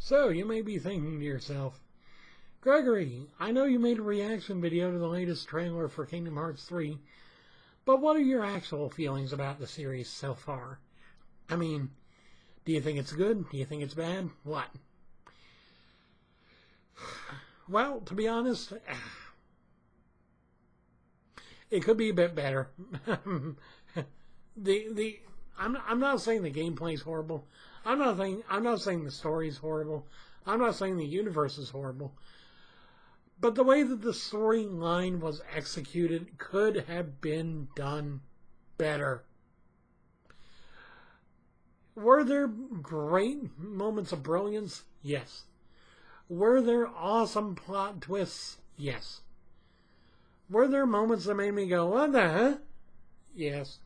So, you may be thinking to yourself, Gregory, I know you made a reaction video to the latest trailer for Kingdom Hearts 3, but what are your actual feelings about the series so far? I mean, do you think it's good? Do you think it's bad? What? Well, to be honest, it could be a bit better. I'm not saying the gameplay's horrible. I'm not saying the story's horrible. I'm not saying the universe is horrible. But the way that the storyline was executed could have been done better. Were there great moments of brilliance? Yes. Were there awesome plot twists? Yes. Were there moments that made me go, what the heck? Yes.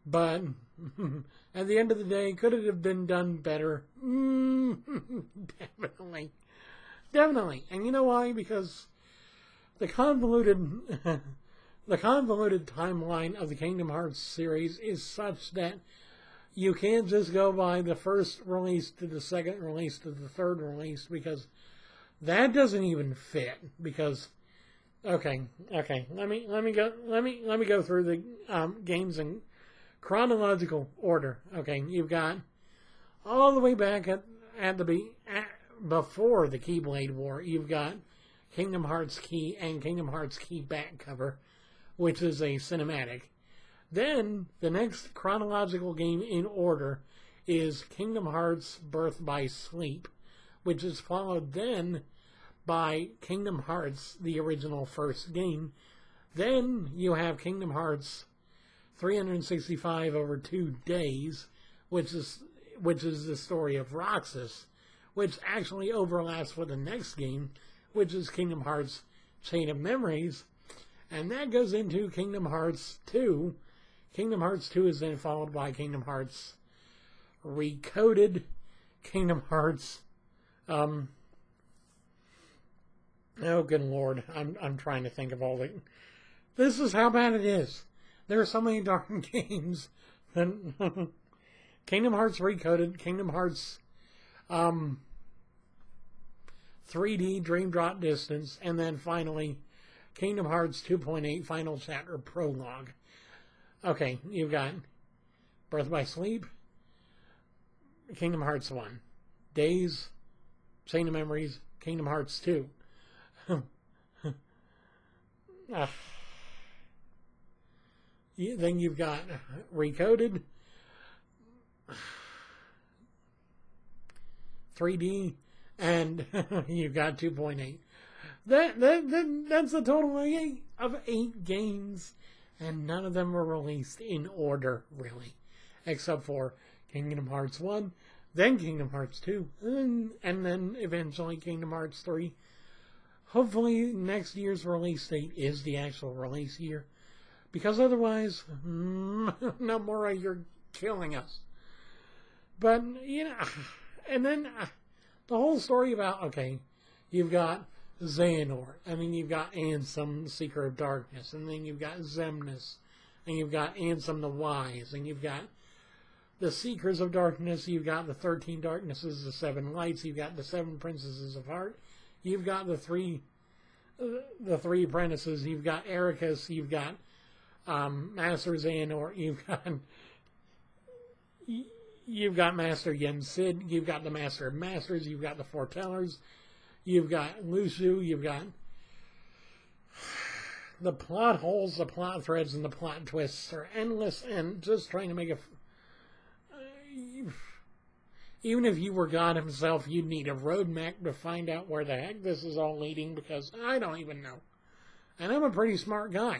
But at the end of the day, could it have been done better? Definitely. Definitely. And you know why? Because the convoluted timeline of the Kingdom Hearts series is such that you can't just go by the first release to the second release to the third release, because that doesn't even fit. Because let me go through the games in chronological order. Okay, you've got all the way back before the Keyblade War. You've got Kingdom Hearts Key and Kingdom Hearts Key back cover, which is a cinematic. Then, the next chronological game in order is Kingdom Hearts Birth by Sleep, which is followed then by Kingdom Hearts, the original first game. Then you have Kingdom Hearts 365 over 2 days, which is the story of Roxas, which actually overlaps with the next game, which is Kingdom Hearts Chain of Memories, and that goes into Kingdom Hearts 2. Kingdom Hearts 2 is then followed by Kingdom Hearts Recoded, Kingdom Hearts, oh good lord, I'm trying to think of all the, this is how bad it is. There are so many darn games. Kingdom Hearts Recoded, Kingdom Hearts 3D Dream Drop Distance, and then finally Kingdom Hearts 2.8 Final Chapter Prologue. Okay, you've got Birth by Sleep, Kingdom Hearts 1, Days, Chain of Memories, Kingdom Hearts 2. Then you've got Recoded, 3D, and you've got 2.8. That's a total of 8 games. And none of them were released in order, really. Except for Kingdom Hearts 1, then Kingdom Hearts 2, and then eventually Kingdom Hearts 3. Hopefully next year's release date is the actual release year. Because otherwise, Nomura, you're killing us. But, you know, and then the whole story about, okay, you've got Xehanort, and then you've got Ansem, Seeker of Darkness, and then you've got Xemnas, and you've got Ansem the Wise, and you've got the Seekers of Darkness, you've got the 13 Darknesses, the 7 Lights, you've got the 7 Princesses of Heart, you've got the three Apprentices, you've got Ericus, you've got Master Xehanort, you've got Master Yen Sid, you've got the Master of Masters, you've got the Foretellers, you've got Lucio, you've got the plot holes, the plot threads, and the plot twists are endless, and just trying to make a... Even if you were God himself, you'd need a roadmap to find out where the heck this is all leading, because I don't even know. And I'm a pretty smart guy.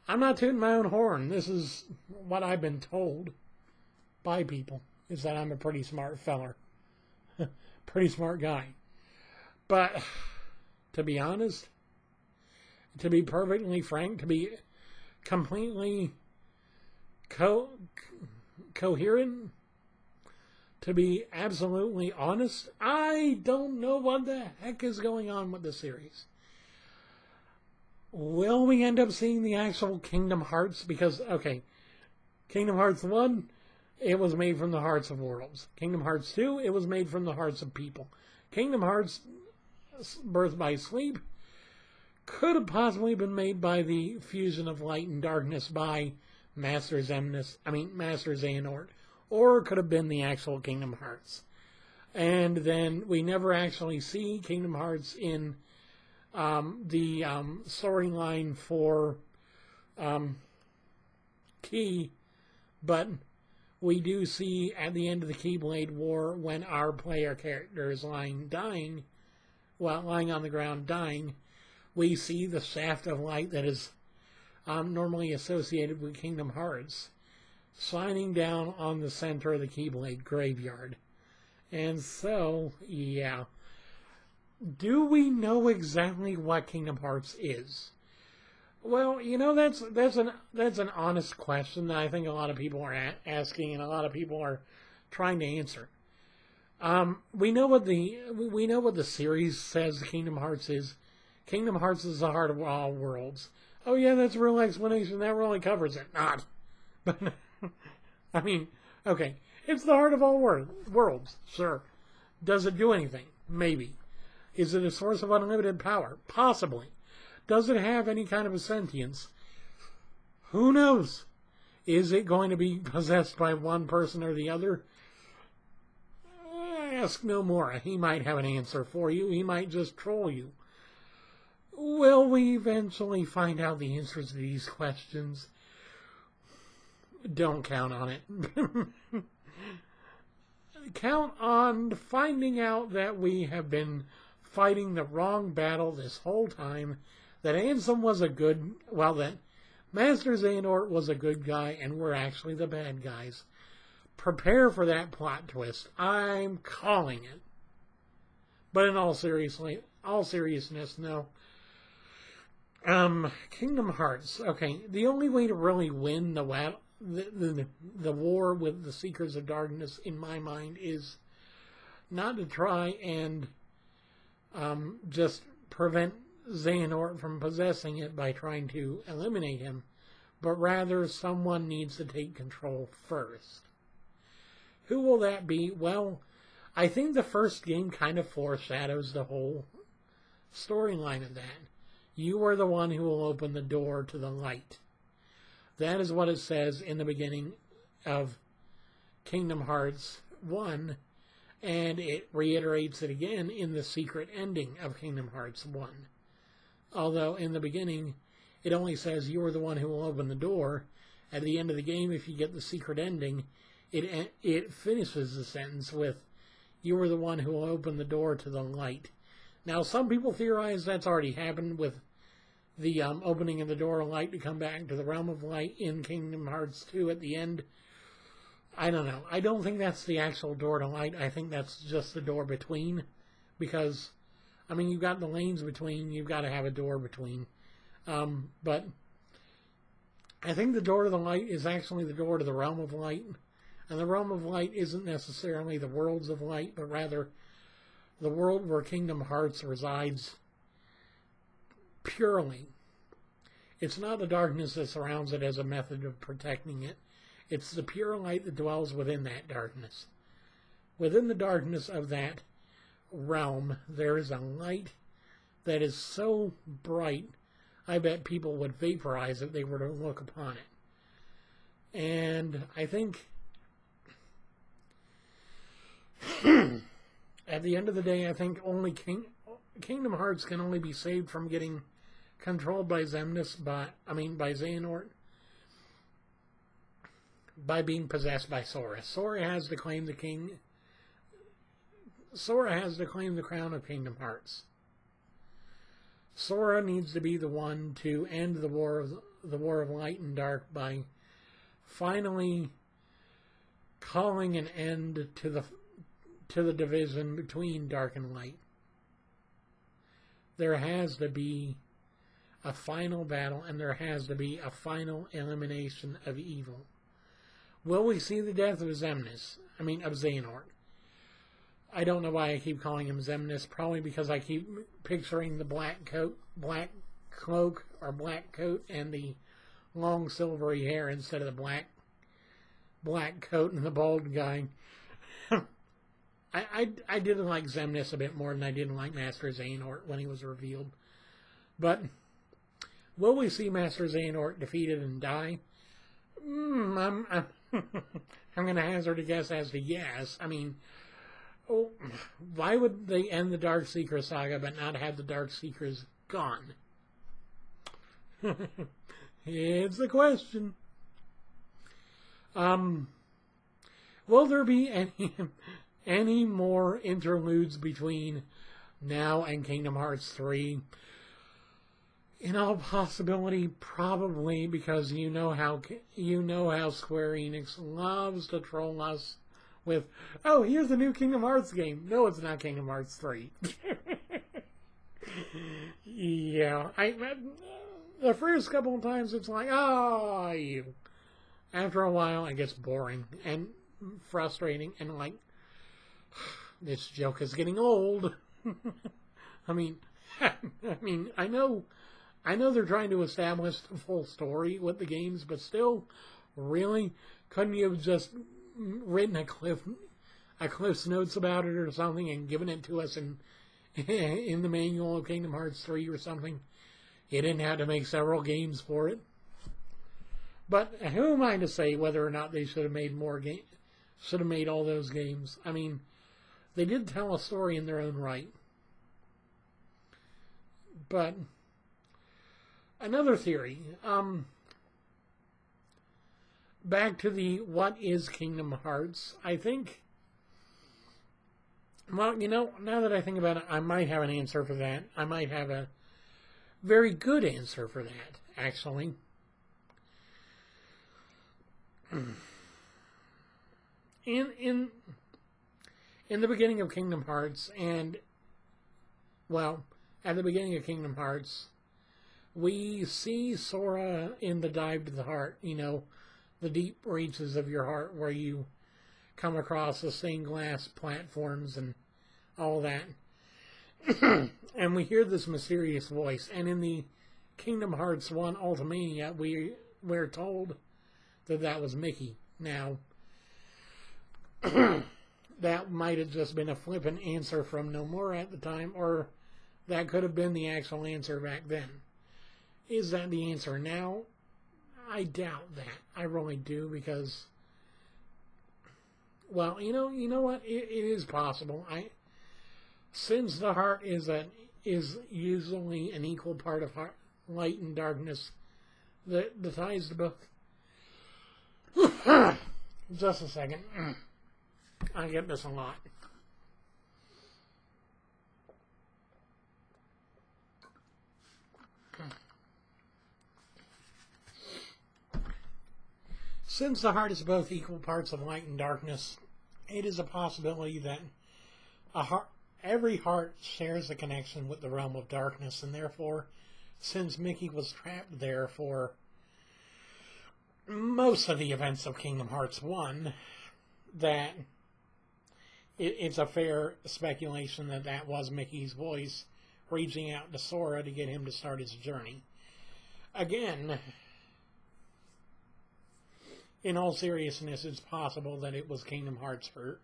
I'm not tooting my own horn. This is what I've been told by people, is that I'm a pretty smart feller. Pretty smart guy. But, to be honest, to be perfectly frank, to be completely coherent, to be absolutely honest, I don't know what the heck is going on with the series. Will we end up seeing the actual Kingdom Hearts? Because, okay, Kingdom Hearts 1, it was made from the hearts of worlds. Kingdom Hearts 2, it was made from the hearts of people. Kingdom Hearts Birth by Sleep could have possibly been made by the fusion of light and darkness by Master Xehanort, or it could have been the actual Kingdom Hearts. And then we never actually see Kingdom Hearts in the storyline for Key, but we do see at the end of the Keyblade War when our player character is lying on the ground dying, we see the shaft of light that is normally associated with Kingdom Hearts shining down on the center of the Keyblade graveyard. And so, yeah. Do we know exactly what Kingdom Hearts is? Well, you know, that's an honest question that I think a lot of people are asking, and a lot of people are trying to answer. We know what the series says Kingdom Hearts is. Kingdom Hearts is the heart of all worlds. Oh yeah, that's a real explanation. That really covers it. Not, but I mean, okay, it's the heart of all worlds. Sure. Does it do anything? Maybe. Is it a source of unlimited power? Possibly. Does it have any kind of a sentience? Who knows? Is it going to be possessed by one person or the other? Ask no more. He might have an answer for you. He might just troll you. Will we eventually find out the answers to these questions? Don't count on it. Count on finding out that we have been fighting the wrong battle this whole time, that Ansem was that Master Xehanort was a good guy, and we're actually the bad guys. Prepare for that plot twist. I'm calling it. But in all seriousness, no. Kingdom Hearts. Okay, the only way to really win the war with the Seekers of Darkness, in my mind, is not to try and just prevent Xehanort from possessing it by trying to eliminate him, but rather someone needs to take control first. Who will that be? Well, I think the first game kind of foreshadows the whole storyline of that. You are the one who will open the door to the light. That is what it says in the beginning of Kingdom Hearts 1, and it reiterates it again in the secret ending of Kingdom Hearts 1. Although in the beginning, it only says you are the one who will open the door. At the end of the game, if you get the secret ending, it finishes the sentence with, you are the one who will open the door to the light. Now, some people theorize that's already happened with the opening of the door of light to come back to the realm of light in Kingdom Hearts 2 at the end. I don't know. I don't think that's the actual door to light. I think that's just the door between. Because, I mean, you've got the lanes between. You've got to have a door between. But I think the door to the light is actually the door to the realm of light. And the realm of light isn't necessarily the worlds of light, but rather the world where Kingdom Hearts resides purely. It's not the darkness that surrounds it as a method of protecting it. It's the pure light that dwells within that darkness. Within the darkness of that realm, there is a light that is so bright, I bet people would vaporize if they were to look upon it. And I think at the end of the day, I think only Kingdom Hearts can only be saved from getting controlled by Xehanort, by being possessed by Sora. Sora has to claim the crown of Kingdom Hearts. Sora needs to be the one to end the war of light and dark by finally calling an end to the division between dark and light. There has to be a final battle, and there has to be a final elimination of evil. Will we see the death of Xehanort? I don't know why I keep calling him Xemnas. Probably because I keep picturing the black cloak, and the long silvery hair instead of the black coat and the bald guy. I did like Xemnas a bit more than I did like Master Xehanort when he was revealed. But will we see Master Xehanort defeated and die? I'm going to hazard a guess as to yes. I mean, why would they end the Darkseeker saga but not have the Darkseekers gone? It's a question. Will there be any more interludes between now and Kingdom Hearts 3? In all possibility, probably, because you know how Square Enix loves to troll us with, oh, here's a new Kingdom Hearts game. No, it's not Kingdom Hearts 3. Yeah, the first couple of times it's like, oh, you. After a while, it gets boring and frustrating, and like, this joke is getting old. I mean, I know they're trying to establish the full story with the games, but still, really, couldn't you have just written a Cliff's Notes about it or something and given it to us in the manual of Kingdom Hearts 3 or something? You didn't have to make several games for it. But who am I to say whether or not they should have made all those games? I mean, they did tell a story in their own right. But another theory. Back to the what is Kingdom Hearts? I think, well, now that I think about it, I might have an answer for that. I might have a very good answer for that, actually. In the beginning of Kingdom Hearts, and, well, at the beginning of Kingdom Hearts, we see Sora in the Dive to the Heart, the deep reaches of your heart where you come across the stained glass platforms and all that. And we hear this mysterious voice, and in the Kingdom Hearts 1 Ultimania, we're told that was Mickey. Now, that might have just been a flippant answer from Nomura at the time, or that could have been the actual answer back then. Is that the answer now? I doubt that. I really do, because, well, you know what? It is possible. Since the heart is usually an equal part of light and darkness, the ties to both. Just a second. I get this a lot. Since the heart is both equal parts of light and darkness, it is a possibility that every heart shares a connection with the realm of darkness, and therefore, since Mickey was trapped there for most of the events of Kingdom Hearts 1, that it's a fair speculation that was Mickey's voice reaching out to Sora to get him to start his journey. Again, in all seriousness, it's possible that it was Kingdom Hearts for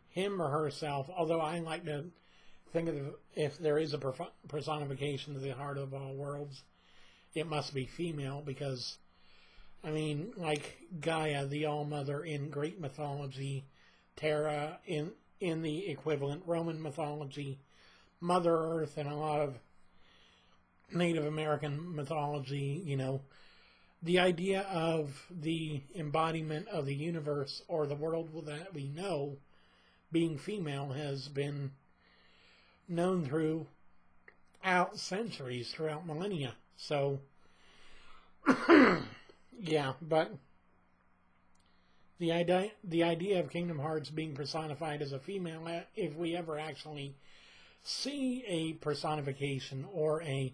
him or herself, although I like to think of if there is a personification of the heart of all worlds, it must be female, because, I mean, like Gaia, the All-Mother in Greek mythology, Terra in the equivalent Roman mythology, Mother Earth in a lot of Native American mythology, the idea of the embodiment of the universe or the world that we know being female has been known throughout centuries, throughout millennia. So, yeah, but the idea of Kingdom Hearts being personified as a female, if we ever actually see a personification or a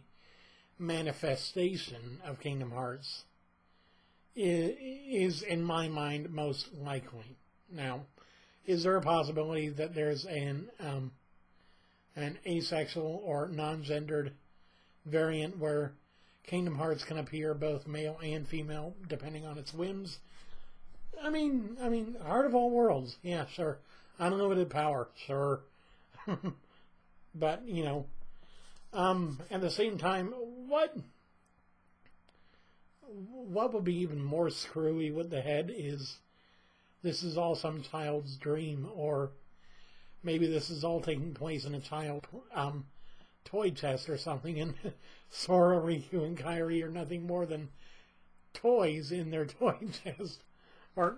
manifestation of Kingdom Hearts, is in my mind most likely. Now, is there a possibility that there's an asexual or non-gendered variant where Kingdom Hearts can appear both male and female depending on its whims? Heart of all worlds. Yeah, sure. Unlimited power, sure. But, at the same time, what would be even more screwy with the head is this is all some child's dream, or maybe this is all taking place in a child toy chest or something, and Sora, Riku, and Kairi are nothing more than toys in their toy chest. Or,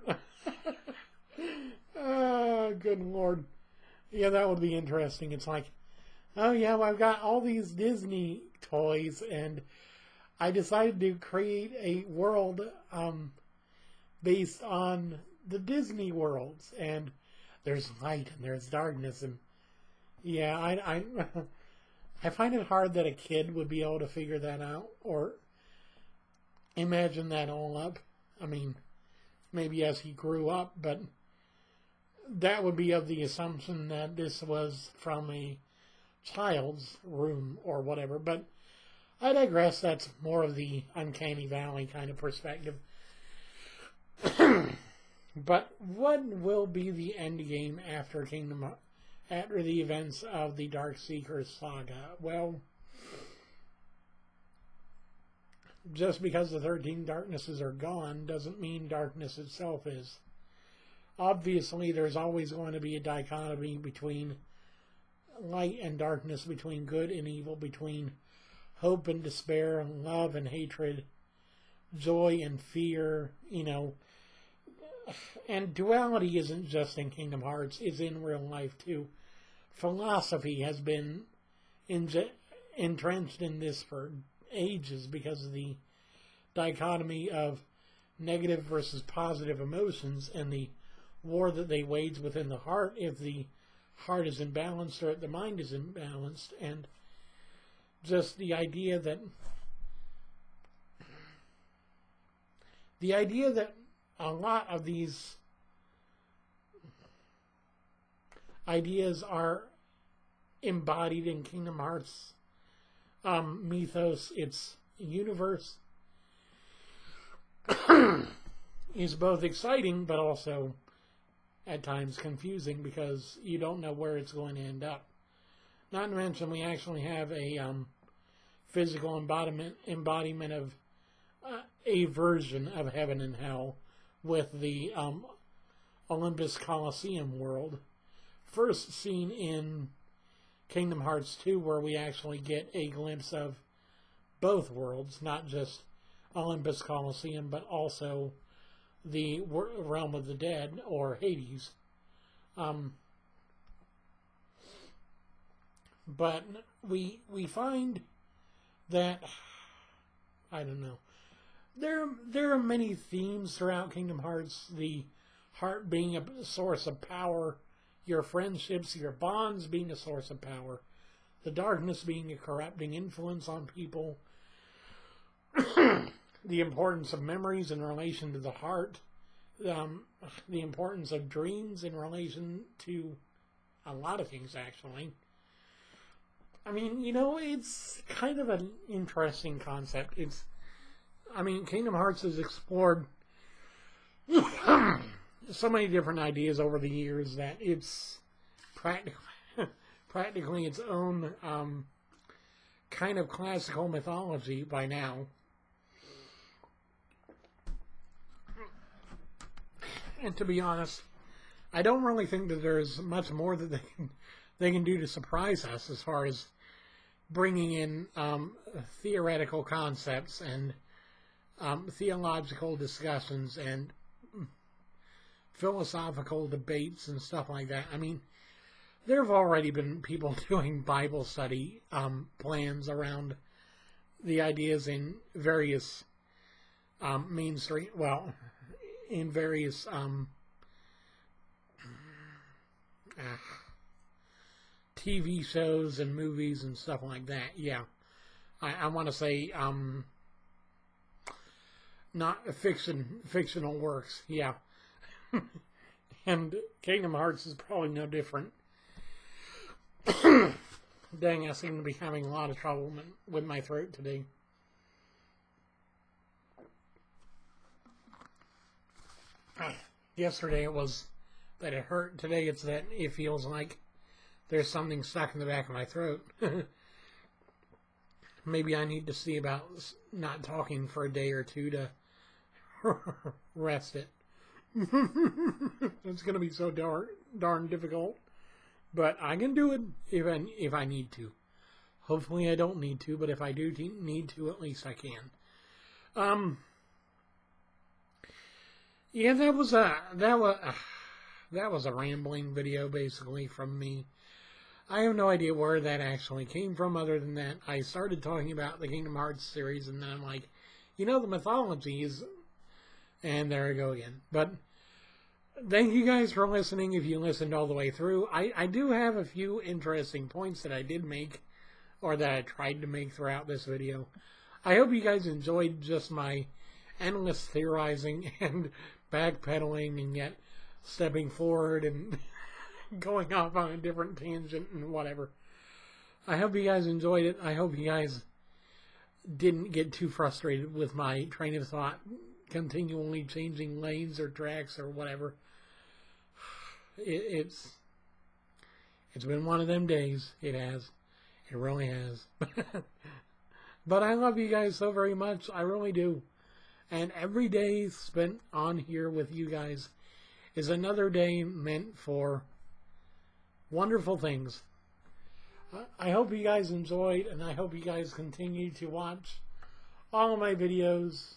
good lord. Yeah, that would be interesting. It's like, oh yeah, well, I've got all these Disney toys, and I decided to create a world based on the Disney worlds, and there's light and there's darkness, and yeah, I find it hard that a kid would be able to figure that out or imagine that all up. Maybe as he grew up, but that would be of the assumption that this was from a child's room or whatever. But I digress. That's more of the Uncanny Valley kind of perspective. But what will be the end game after the events of the Darkseeker saga? Well, just because the 13 darknesses are gone doesn't mean darkness itself is. Obviously, there's always going to be a dichotomy between light and darkness, between good and evil, between hope and despair, love and hatred, joy and fear, And duality isn't just in Kingdom Hearts, it's in real life too. Philosophy has been entrenched in this for ages because of the dichotomy of negative versus positive emotions and the war that they wage within the heart if the heart is imbalanced or if the mind is imbalanced, and just the idea that a lot of these ideas are embodied in Kingdom Hearts mythos, its universe, is both exciting but also at times confusing because you don't know where it's going to end up. Not to mention we actually have a physical embodiment of a version of heaven and hell with the Olympus Coliseum world. First seen in Kingdom Hearts 2, where we actually get a glimpse of both worlds, not just Olympus Coliseum, but also the realm of the dead, or Hades. But we find that, I don't know, there are many themes throughout Kingdom Hearts, the heart being a source of power, your friendships, your bonds being a source of power, the darkness being a corrupting influence on people, the importance of memories in relation to the heart, the importance of dreams in relation to a lot of things, actually. It's kind of an interesting concept. Kingdom Hearts has explored so many different ideas over the years that it's practically its own kind of classical mythology by now. And to be honest, I don't really think that there's much more that they can do to surprise us as far as bringing in theoretical concepts and theological discussions and philosophical debates and stuff like that. There have already been people doing Bible study plans around the ideas in various mainstream, in various TV shows and movies and stuff like that. Yeah, I want to say not fictional works. Yeah. And Kingdom Hearts is probably no different. Dang, I seem to be having a lot of trouble with my throat today. Yesterday it was that it hurt. Today it's that it feels like there's something stuck in the back of my throat. Maybe I need to see about not talking for a day or two to rest it. It's going to be so darn difficult. But I can do it if I need to. Hopefully I don't need to, but if I do need to, at least I can. Yeah, that was a rambling video basically from me. I have no idea where that actually came from, other than that I started talking about the Kingdom Hearts series, and then I'm like, you know, the mythologies, and there I go again. But thank you guys for listening, if you listened all the way through. I do have a few interesting points that I did make, or that I tried to make throughout this video. I hope you guys enjoyed just my endless theorizing and backpedaling, and yet stepping forward and going off on a different tangent and whatever. I hope you guys enjoyed it. I hope you guys didn't get too frustrated with my train of thought continually changing lanes or tracks or whatever. It's been one of them days. It has. It really has. But I love you guys so very much. I really do. And every day spent on here with you guys is another day meant for wonderful things. I hope you guys enjoyed, and I hope you guys continue to watch all of my videos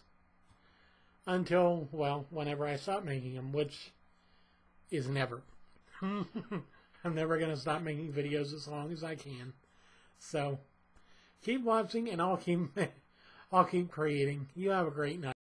until, well, whenever I stop making them, which is never. I'm never going to stop making videos as long as I can. So, keep watching, and I'll keep creating. You have a great night.